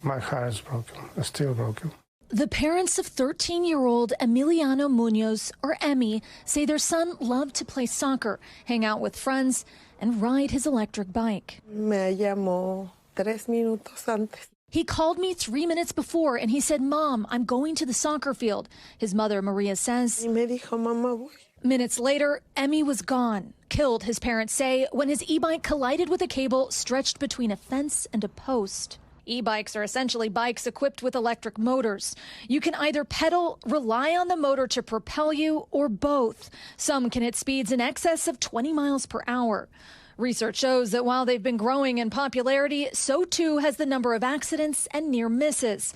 My heart is broken. It's still broken. The parents of 13-year-old Emiliano Munoz, or Emmy, say their son loved to play soccer, hang out with friends, and ride his electric bike. Me llamó 3 minutos antes. He called me 3 minutes before and he said, "Mom, I'm going to the soccer field." His mother, Maria, says, Y me dijo, "Mamá, voy." Minutes later, Emmy was gone, killed, his parents say, when his e-bike collided with a cable stretched between a fence and a post. E-bikes are essentially bikes equipped with electric motors. You can either pedal, rely on the motor to propel you, or both. Some can hit speeds in excess of 20 miles per hour. Research shows that while they've been growing in popularity, so too has the number of accidents and near misses.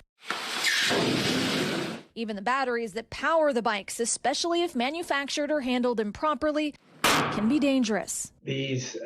Even the batteries that power the bikes, especially if manufactured or handled improperly, can be dangerous. These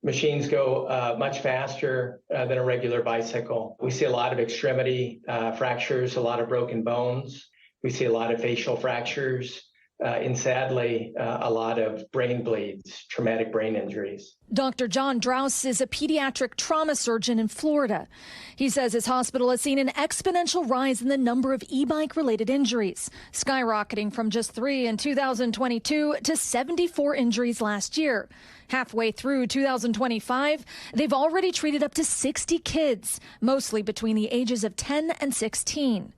machines go much faster than a regular bicycle. We see a lot of extremity fractures, a lot of broken bones. We see a lot of facial fractures, and sadly, a lot of brain bleeds, traumatic brain injuries. Dr. John Draus is a pediatric trauma surgeon in Florida. He says his hospital has seen an exponential rise in the number of e-bike related injuries, skyrocketing from just 3 in 2022 to 74 injuries last year. Halfway through 2025, they've already treated up to 60 kids, mostly between the ages of 10 and 16.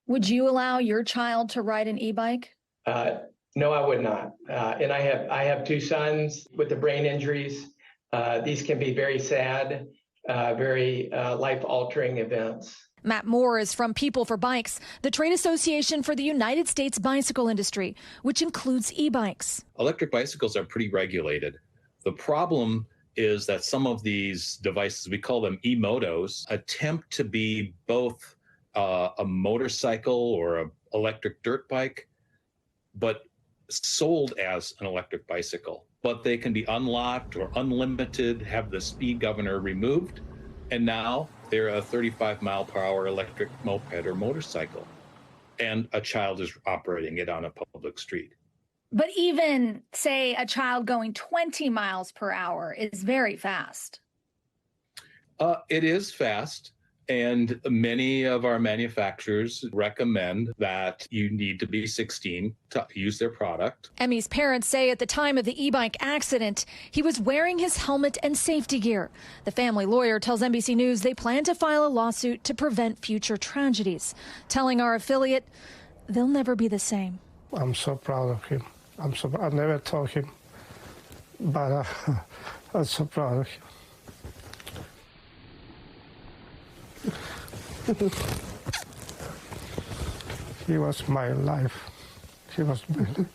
Would you allow your child to ride an e-bike? No, I would not. And I have 2 sons with the brain injuries. These can be very sad, very life-altering events. Matt Moore is from People for Bikes, the trade association for the United States bicycle industry, which includes e-bikes. Electric bicycles are pretty regulated. The problem is that some of these devices, we call them e-motos, attempt to be both a motorcycle or an electric dirt bike, but sold as an electric bicycle. But they can be unlocked or unlimited, have the speed governor removed, and now they're a 35-mile-per-hour electric moped or motorcycle, and a child is operating it on a public street. But even, say, a child going 20 miles per hour is very fast. It is fast. And many of our manufacturers recommend that you need to be 16 to use their product. Emmy's parents say at the time of the e-bike accident, he was wearing his helmet and safety gear. The family lawyer tells NBC News they plan to file a lawsuit to prevent future tragedies, telling our affiliate they'll never be the same. I'm so proud of him. I never told him, but I'm so proud of him. He was my life. He was my life.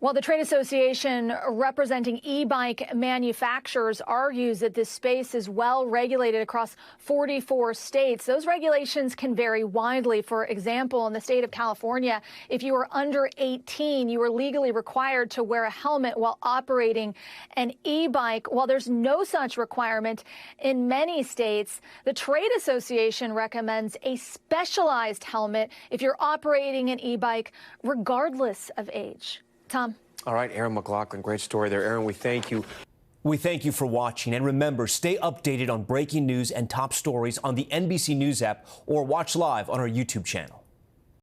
While the trade association representing e-bike manufacturers argues that this space is well regulated across 44 states, those regulations can vary widely. For example, in the state of California, if you are under 18, you are legally required to wear a helmet while operating an e-bike. While there's no such requirement in many states, the trade association recommends a specialized helmet if you're operating an e-bike, regardless of age. Tom. All right, Erin McLaughlin, great story there. Erin, we thank you. We thank you for watching. And remember, stay updated on breaking news and top stories on the NBC News app or watch live on our YouTube channel.